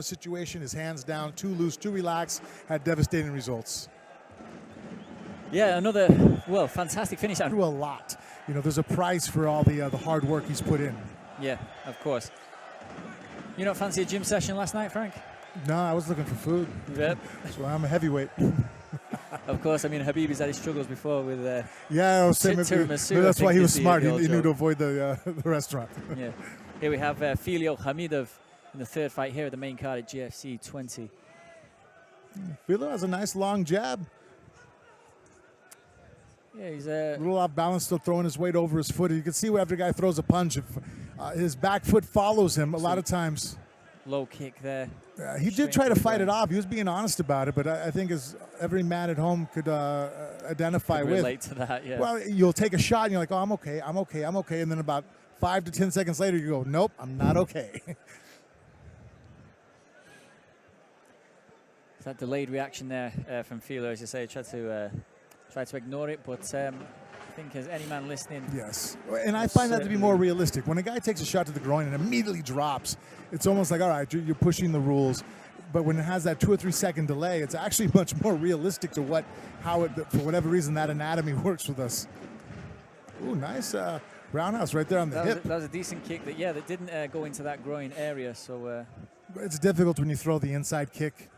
situation, his hands down, too loose, too relaxed, had devastating results. Yeah, another, well, fantastic finish. Through a lot. You know, there's a price for all the hard work he's put in. Yeah, of course. You don't fancy a gym session last night, Frank? No, I was looking for food. Yep. So I'm a heavyweight. Of course, I mean, Habib has had his struggles before with yeah, I was saying maybe that's why he was smart. He knew to avoid the restaurant. Yeah. Here we have Filial Ghamidov in the third fight here at the main card at GFC 20. Filial has a nice long jab. Yeah, he's a little off balance, still throwing his weight over his foot. You can see whenever the guy throws a punch, if his back foot follows him a lot of times. Low kick there. He did try to fight it off. He was being honest about it, but I think as every man at home could identify with. Relate to that, yeah. Well, you'll take a shot and you're like, oh, I'm okay, I'm okay, I'm okay. And then about 5 to 10 seconds later, you go, nope, I'm not okay. That delayed reaction there from Filial, as you say, tried to ignore it, but I think as any man listening. Yes, and I find that to be more realistic. When a guy takes a shot to the groin and immediately drops, it's almost like, all right, you're pushing the rules. But when it has that 2 or 3 second delay, it's actually much more realistic to how it, for whatever reason, that anatomy works with us. Ooh, nice roundhouse right there on the hip. That was a decent kick that didn't go into that groin area. So it's difficult when you throw the inside kick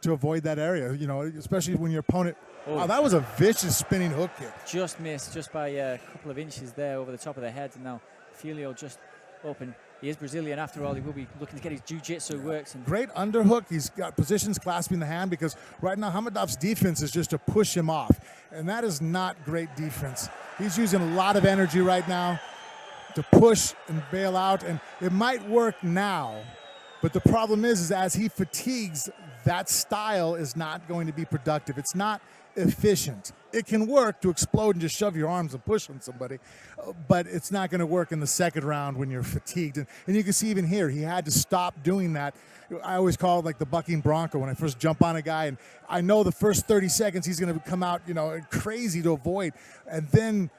to avoid that area, you know, especially when your opponent. Oh, wow, that was a vicious spinning hook kick. Just missed, just by a couple of inches there over the top of the head. And now Filial just open. He is Brazilian after all. He will be looking to get his jiu-jitsu works. Great underhook. He's got positions clasping the hand because right now Ghamidov's defense is just to push him off. And that is not great defense. He's using a lot of energy right now to push and bail out. And it might work now, but the problem is as he fatigues, that style is not going to be productive. It's not efficient. It can work to explode and just shove your arms and push on somebody, but it's not going to work in the second round when you're fatigued. And you can see even here, he had to stop doing that. I always call it like the bucking bronco when I first jump on a guy, and I know the first 30 seconds he's going to come out, you know, crazy to avoid, and then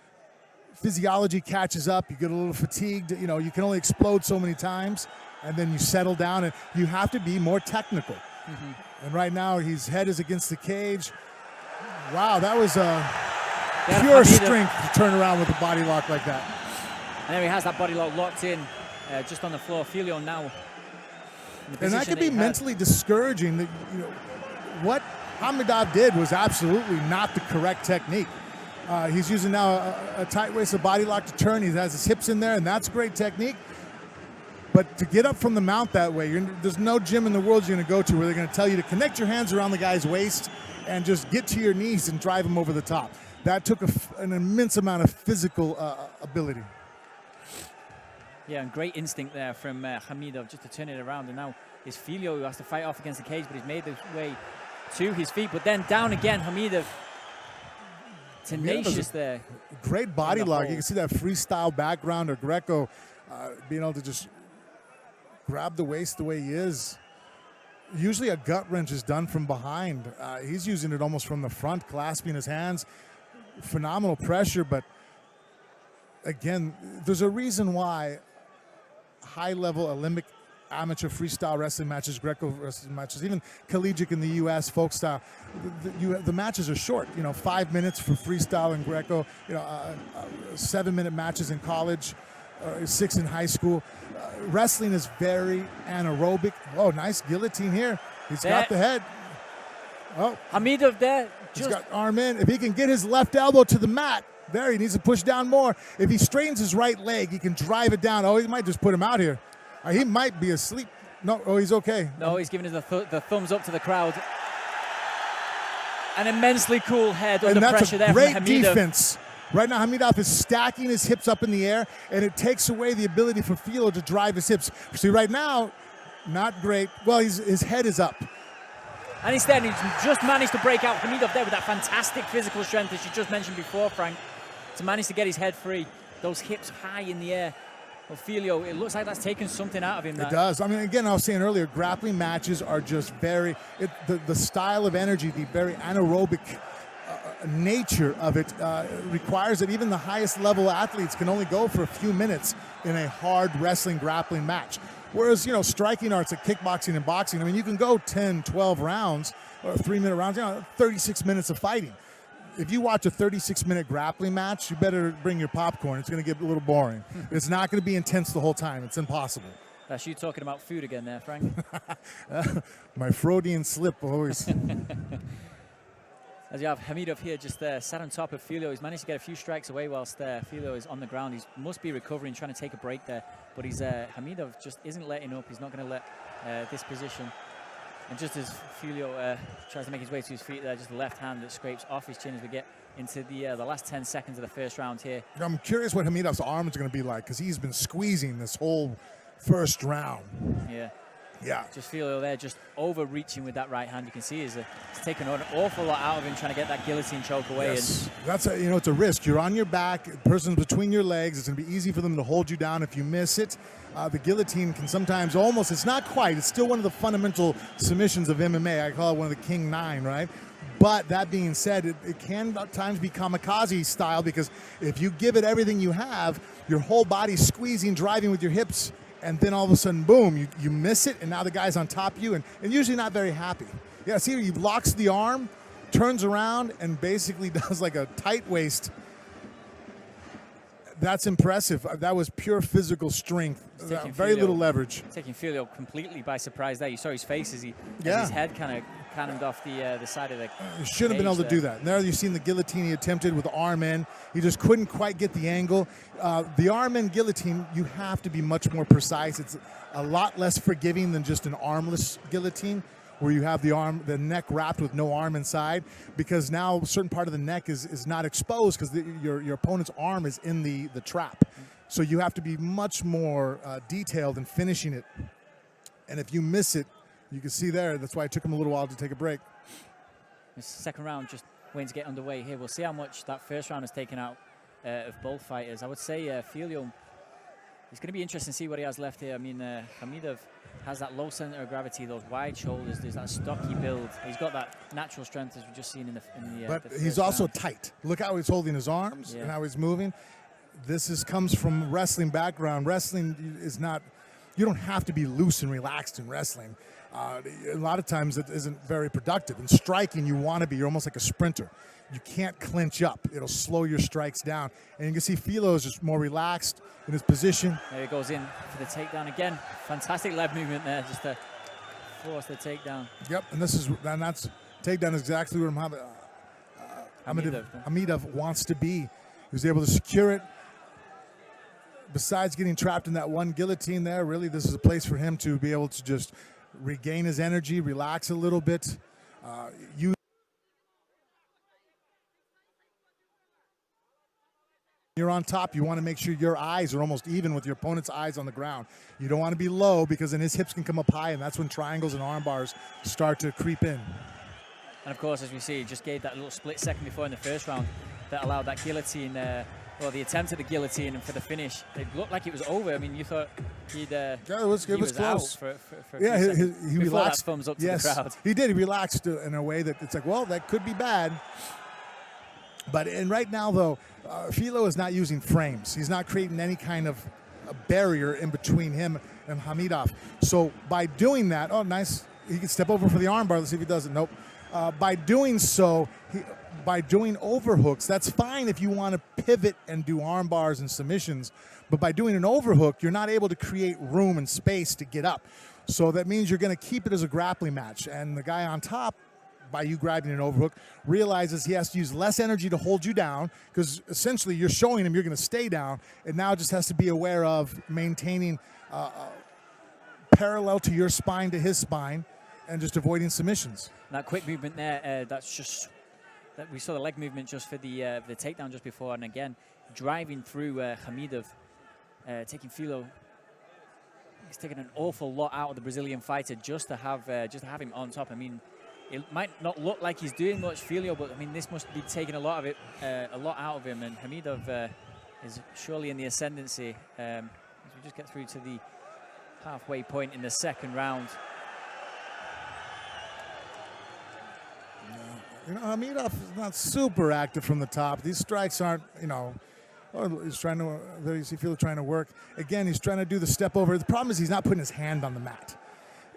physiology catches up. You get a little fatigued. You know, you can only explode so many times, and then you settle down, and you have to be more technical. Mm-hmm. And right now, his head is against the cage. Wow, that was pure strength to turn around with a body lock like that. And there he has that body lock locked in just on the floor. Filial now. And that could be mentally discouraging. That, you know, what Ghamidov did was absolutely not the correct technique. He's using now a tight-waisted body lock to turn. He has his hips in there, and that's great technique. But to get up from the mount that way, there's no gym in the world you're going to go to where they're going to tell you to connect your hands around the guy's waist and just get to your knees and drive him over the top. That took an immense amount of physical ability. Yeah, and great instinct there from Ghamidov just to turn it around. And now it's Filial who has to fight off against the cage, but he's made his way to his feet. But then down again, Ghamidov. Tenacious there. Great body lock. You can see that freestyle background or Greco being able to just grab the waist the way he is. Usually a gut wrench is done from behind. He's using it almost from the front, clasping his hands. Phenomenal pressure, but again, there's a reason why high-level Olympic amateur freestyle wrestling matches, Greco wrestling matches, even collegiate in the U.S. folk style, the matches are short. You know, 5 minutes for freestyle and Greco. You know, 7-minute matches in college, 6 in high school. Wrestling is very anaerobic. Oh, nice guillotine here. He's got the head. Oh, Ghamidov there. He's got arm in. If he can get his left elbow to the mat, there, he needs to push down more. If he strains his right leg, he can drive it down. Oh, he might just put him out here. He might be asleep. No, oh, he's okay. No, he's giving us the thumbs up to the crowd. An immensely cool head under pressure there from Ghamidov. Great defense. Right now, Ghamidov is stacking his hips up in the air, and it takes away the ability for Filial to drive his hips. See, right now, not great. Well, his head is up. And instead, he's just managed to break out Ghamidov there with that fantastic physical strength, as you just mentioned before, Frank, to manage to get his head free. Those hips high in the air. Well, Filial, it looks like that's taken something out of him. It does. I mean, again, I was saying earlier, grappling matches are just very, the style of energy, the very anaerobic nature of it requires that even the highest level athletes can only go for a few minutes in a hard wrestling grappling match. Whereas, you know, striking arts like kickboxing and boxing, I mean, you can go 10, 12 rounds or 3-minute rounds, you know, 36 minutes of fighting. If you watch a 36-minute grappling match, you better bring your popcorn. It's going to get a little boring. It's not going to be intense the whole time. It's impossible. That's you talking about food again there, Frank. My Freudian slip always. As you have Gamidov here just sat on top of Filho. He's managed to get a few strikes away whilst Filho is on the ground. He must be recovering, trying to take a break there. But Gamidov just isn't letting up. He's not going to let this position. And just as Filho tries to make his way to his feet there, just the left hand that scrapes off his chin as we get into the last 10 seconds of the first round here. I'm curious what Gamidov's arms are going to be like, because he's been squeezing this whole first round. Yeah. Yeah. Just Filho there, just overreaching with that right hand. You can see he's taken an awful lot out of him, trying to get that guillotine choke away. Yes. That's you know, it's a risk. You're on your back, the person's between your legs. It's going to be easy for them to hold you down if you miss it. The guillotine can sometimes almost, it's not quite, it's still one of the fundamental submissions of MMA. I call it one of the King 9, right? But that being said, it can at times be kamikaze style, because if you give it everything you have, your whole body's squeezing, driving with your hips, and then all of a sudden, boom, you miss it, and now the guy's on top of you, and usually not very happy. Yeah, see, he locks the arm, turns around, and basically does like a tight waist. That's impressive. That was pure physical strength. Very little leverage. Taking Filho completely by surprise there. You saw his face as his head kind of cannoned off the side of the You shouldn't have been able to do that. And there you've seen the guillotine he attempted with the arm in. He just couldn't quite get the angle. The arm in guillotine, you have to be much more precise. It's a lot less forgiving than just an armless guillotine, where you have the neck wrapped with no arm inside, because now a certain part of the neck is not exposed because your opponent's arm is in the trap. So you have to be much more detailed in finishing it. And if you miss it, you can see there, that's why it took him a little while to take a break. This second round just waiting to get underway here. We'll see how much that first round has taken out of both fighters. I would say Filho, it's going to be interesting to see what he has left here. I mean, Gamidov has that low center of gravity, those wide shoulders, there's that stocky build. He's got that natural strength as we've just seen in the But the he's first also round. tight. Look how he's holding his arms and how he's moving. This comes from wrestling background. Wrestling is not, you don't have to be loose and relaxed in wrestling. A lot of times it isn't very productive. In striking, you want to be, you're almost like a sprinter. You can't clinch up. It'll slow your strikes down. And you can see Filho is just more relaxed in his position. There he goes in for the takedown again. Fantastic leg movement there, just to force the takedown. Yep, and that's takedown is exactly where Gamidov wants to be. He was able to secure it. Besides getting trapped in that one guillotine there, really this is a place for him to be able to just regain his energy, relax a little bit. You're on top, you want to make sure your eyes are almost even with your opponent's eyes on the ground. You don't want to be low, because then his hips can come up high, and that's when triangles and arm bars start to creep in. And of course, as we see, he just gave that little split second before in the first round that allowed that guillotine, well, the attempt at the guillotine, and for the finish, it looked like it was over. I mean, you thought he'd it was close. Out for yeah, he relaxed. That thumbs up to yes, the crowd. He did. He relaxed in a way that it's like, well, that could be bad. But right now, though, Filho is not using frames. He's not creating any kind of a barrier in between him and Gamidov. So by doing that, oh, nice. He can step over for the armbar. Let's see if he does it. Nope. By doing so, by doing overhooks, that's fine if you want to pivot and do arm bars and submissions. But by doing an overhook, you're not able to create room and space to get up. So that means you're going to keep it as a grappling match. And the guy on top, by you grabbing an overhook, realizes he has to use less energy to hold you down, because essentially you're showing him you're going to stay down, and now just has to be aware of maintaining parallel to your spine to his spine, and just avoiding submissions. That quick movement there, that we saw the leg movement just for the takedown just before, and again driving through Gamidov, taking Filho. He's taken an awful lot out of the Brazilian fighter just to have him on top. I mean, it might not look like he's doing much, Filho, but I mean, this must be taking a lot out of him. And Gamidov is surely in the ascendancy as we just get through to the halfway point in the second round. You know, Gamidov is not super active from the top. These strikes aren't, you know, Oh, he's trying to. There you see Filho trying to work again. He's trying to do the step over. The problem is he's not putting his hand on the mat.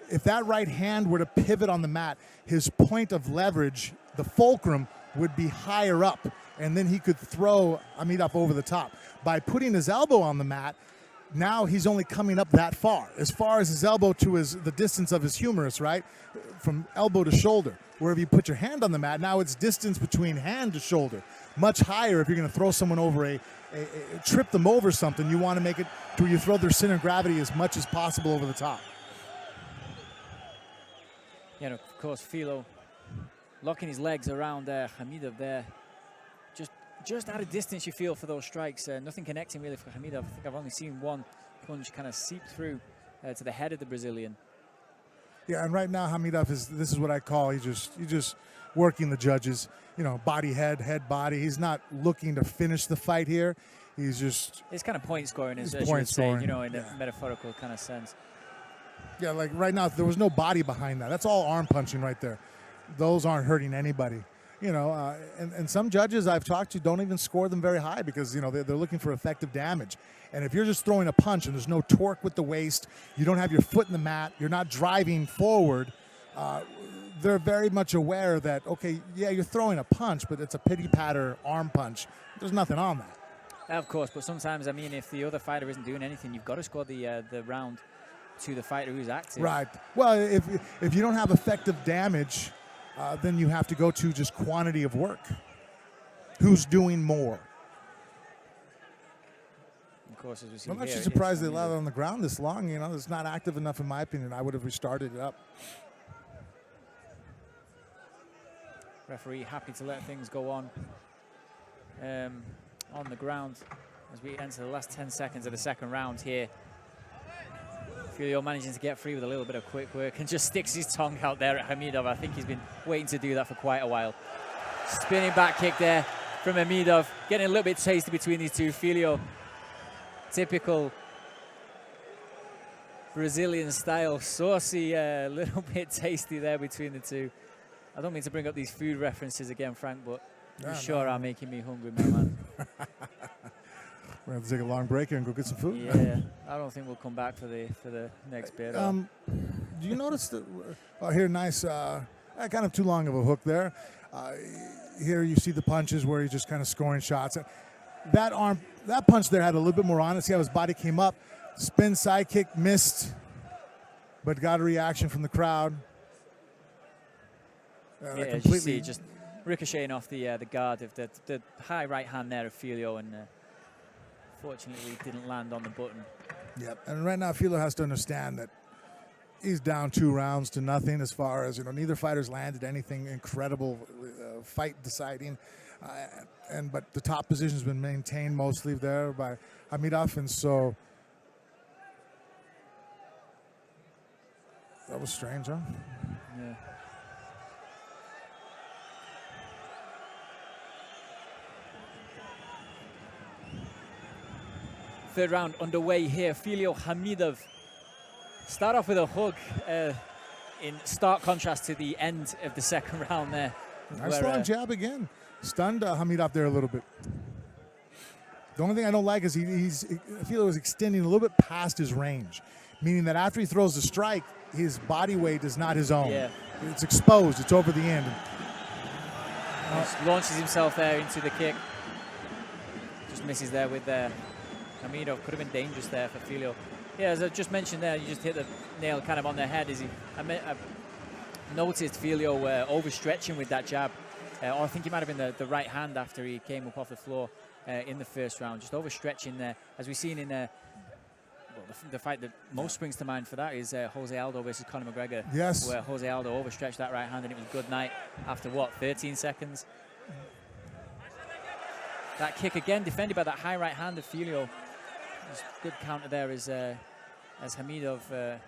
If that right hand were to pivot on the mat, his point of leverage, the fulcrum, would be higher up, and then he could throw Ghamidov over the top. By putting his elbow on the mat, now he's only coming up that far as his elbow to the distance of his humerus, right? From elbow to shoulder. Where if you put your hand on the mat, now it's distance between hand to shoulder. Much higher if you're going to throw someone over trip them over something. You want to make it to where you throw their center of gravity as much as possible over the top. Yeah, and of course, Filho locking his legs around Ghamidov there. Just out of distance, you feel, for those strikes. Nothing connecting really for Ghamidov. I think I've only seen one punch kind of seep through to the head of the Brazilian. Yeah, and right now Ghamidov this is what I call he's just working the judges. You know, body, head, body. He's not looking to finish the fight here. It's kind of point scoring, as you point would say, scoring. you know, in a metaphorical kind of sense. Yeah, like right now there was no body behind that. That's all arm punching right there. Those aren't hurting anybody. You know, and some judges I've talked to don't even score them very high because, you know, they're looking for effective damage. And if you're just throwing a punch and there's no torque with the waist, you don't have your foot in the mat, you're not driving forward, they're very much aware that, okay, yeah, you're throwing a punch, but it's a pity-patter arm punch. There's nothing on that. Of course, but sometimes, I mean, if the other fighter isn't doing anything, you've got to score the round to the fighter who's active. Right. Well, if you don't have effective damage, then you have to go to just quantity of work. Who's doing more? Of course, as we see I'm here, actually surprised they allowed it on the ground this long. You know, it's not active enough in my opinion. I would have restarted it up. Referee happy to let things go on the ground as we enter the last 10 seconds of the second round here. Filho managing to get free with a little bit of quick work and just sticks his tongue out there at Ghamidov. I think he's been waiting to do that for quite a while. Spinning back kick there from Ghamidov, getting a little bit tasty between these two. Filho, typical Brazilian style, saucy, a little bit tasty there between the two. I don't mean to bring up these food references again, Frank, but you sure are making me hungry, my man. We're going to take a long break here and go get some food. Yeah, I don't think we'll come back for the next bit. Do you notice that? Here, nice, kind of too long of a hook there. Here you see the punches where he's just kind of scoring shots. That punch there had a little bit more on it. See how his body came up, spin side kick, missed, but got a reaction from the crowd. Yeah, as you see, just ricocheting off the guard of the high right hand there of Filho, and fortunately didn't land on the button. Yep, and right now Filho has to understand that he's down 2 rounds to nothing as far as, you know, neither fighter's landed anything incredible fight deciding. But the top position's been maintained mostly there by Ghamidov, and so that was strange, huh? Yeah. Third round underway here. Filho, Ghamidov start off with a hook in stark contrast to the end of the second round there. Nice long jab again. Stunned Ghamidov there a little bit. The only thing I don't like is Filho is extending a little bit past his range, meaning that after he throws the strike, his body weight is not his own. Yeah. It's exposed. It's over the end. Just launches himself there into the kick. Just misses there with Ghamidov. Could have been dangerous there for Filho. Yeah, as I just mentioned there, you just hit the nail kind of on the head. I noticed Filho overstretching with that jab. Or I think it might have been the right hand after he came up off the floor in the first round. Just overstretching there. As we've seen in the fight that most springs to mind for that is Jose Aldo versus Conor McGregor. Yes. Where Jose Aldo overstretched that right hand and it was good night after, 13 seconds? That kick again defended by that high right hand of Filho. Good counter there as Ghamidov, a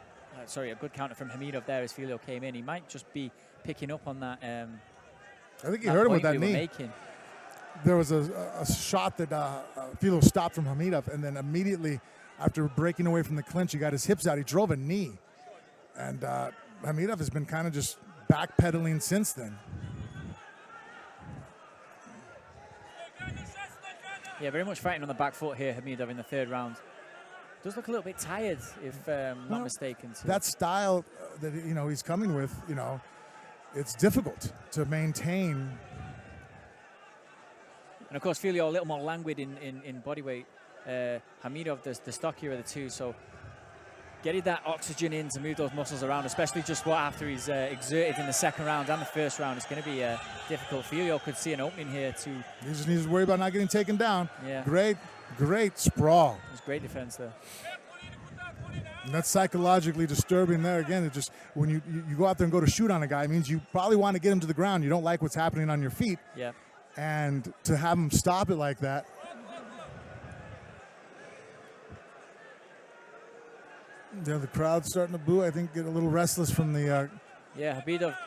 good counter from Ghamidov there as Filho came in. He might just be picking up on that. I think he hurt him with that knee. There was a shot that Filho stopped from Ghamidov, and then immediately after breaking away from the clinch, he got his hips out. He drove a knee. And Ghamidov has been kind of just backpedaling since then. Yeah, very much fighting on the back foot here, Ghamidov, in the third round. Does look a little bit tired, if not mistaken. So. That style that he's coming with, it's difficult to maintain. And of course, Filho a little more languid in body weight. Ghamidov, the stockier of the two, so getting that oxygen in to move those muscles around, especially just after he's exerted in the second round and the first round, it's going to be difficult. Filho could see an opening here too. He just needs to worry about not getting taken down. Yeah. Great sprawl. It was great defense there. And that's psychologically disturbing there. Again, it just, when you go out there and go to shoot on a guy, it means you probably want to get him to the ground. You don't like what's happening on your feet. Yeah. And to have him stop it like that. The crowd's starting to boo. I think get a little restless from the... Yeah, Ghamidov,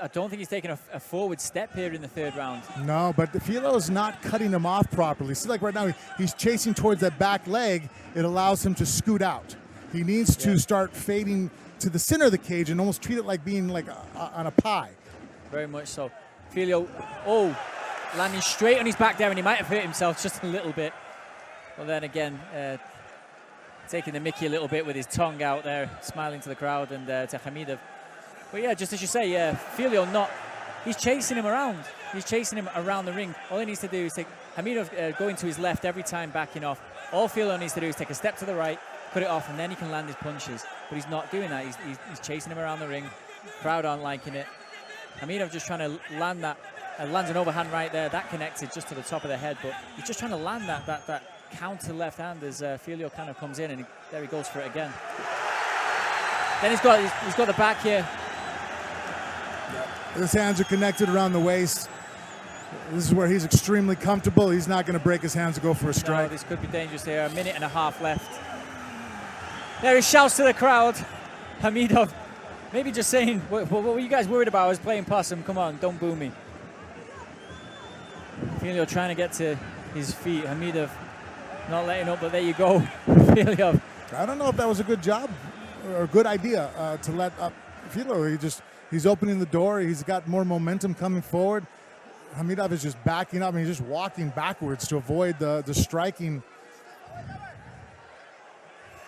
I don't think he's taken a forward step here in the third round. No, but Filho's not cutting him off properly. See, like right now, he's chasing towards that back leg. It allows him to scoot out. He needs to start fading to the center of the cage and almost treat it like being like on a pie. Very much so. Filho, landing straight on his back there, and he might have hurt himself just a little bit. But then again, taking the mickey a little bit with his tongue out there, smiling to the crowd and to Ghamidov. But yeah, just as you say, Filho he's chasing him around. He's chasing him around the ring. All he needs to do is take Ghamidov going to his left every time, backing off. All Filho needs to do is take a step to the right, cut it off, and then he can land his punches. But he's not doing that. He's chasing him around the ring. Crowd aren't liking it. Ghamidov just trying to land that. Lands an overhand right there. That connected just to the top of the head. But he's just trying to land that counter left hand as Filho kind of comes in, and there he goes for it again. Then he's got the back here. His hands are connected around the waist. This is where he's extremely comfortable. He's not going to break his hands to go for a strike. No, this could be dangerous here. A minute and a half left. There he shouts to the crowd. Ghamidov, maybe just saying, what were you guys worried about? I was playing possum. Come on, don't boo me. Filho trying to get to his feet. Ghamidov not letting up, but there you go. Filho. I don't know if that was a good job or a good idea to let up Filho. He's opening the door. He's got more momentum coming forward. Ghamidov is just backing up, and he's just walking backwards to avoid the striking.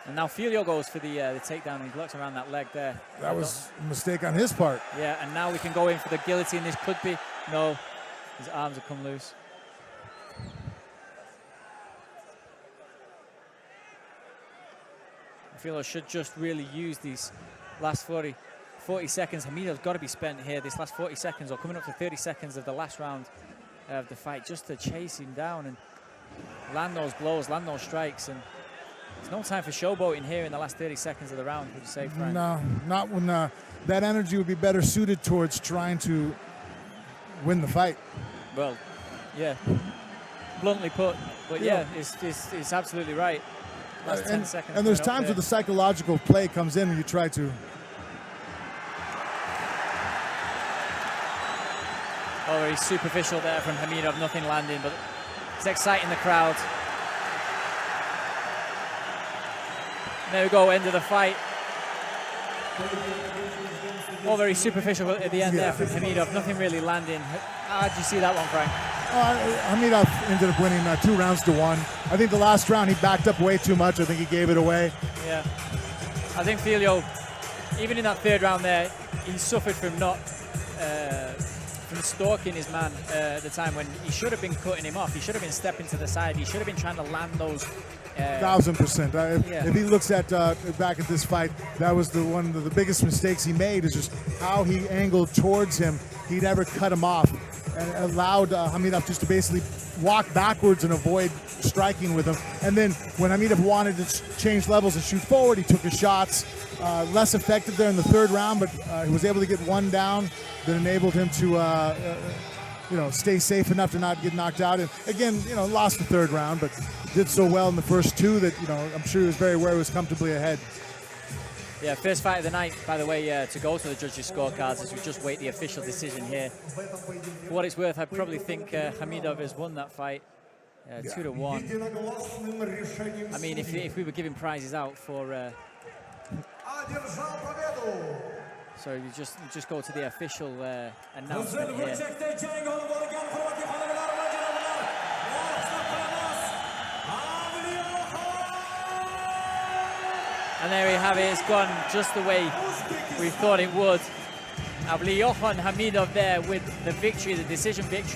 And now Filho goes for the takedown. He blocks around that leg there. That was a mistake on his part. Yeah, and now we can go in for the guillotine. This could be. No, his arms have come loose. Filho should just really use these last 40 seconds. Ghamidov's got to be spent here. This last 40 seconds, or coming up to 30 seconds of the last round of the fight, just to chase him down and land those blows, land those strikes. And there's no time for showboating here in the last 30 seconds of the round, would you say, Frank? No, not when that energy would be better suited towards trying to win the fight. Well, yeah, bluntly put. But yeah, it's absolutely right. Last 10 seconds. And there's times where the psychological play comes in and you try to. Oh, very superficial there from Ghamidov, nothing landing, but it's exciting the crowd. There we go, end of the fight. All very superficial at the end there from Ghamidov, nothing really landing. How did you see that one, Frank? Ghamidov ended up winning 2 rounds to 1. I think the last round he backed up way too much. I think he gave it away. Yeah. I think Filho, even in that third round there, he suffered from from stalking his man at the time when he should have been cutting him off. He should have been stepping to the side. He should have been trying to land those. 1000%. If he looks at back at this fight, that was one of the biggest mistakes he made, is just how he angled towards him. He never cut him off and allowed Ghamidov just to basically walk backwards and avoid striking with him. And then when Ghamidov wanted to change levels and shoot forward, he took his shots. Less effective there in the third round, but he was able to get one down that enabled him to stay safe enough to not get knocked out. And again, lost the third round, but did so well in the first 2 that I'm sure he was very aware he was comfortably ahead. Yeah, first fight of the night, by the way, to go to the judges' scorecards as we just wait the official decision here. For what it's worth, I probably think Ghamidov has won that fight 2-1. I mean, if we were giving prizes out for... So you just go to the official announcement here. And there we have it. It's gone just the way we thought it would. Avlioхон Ghamidov there with the victory, the decision victory.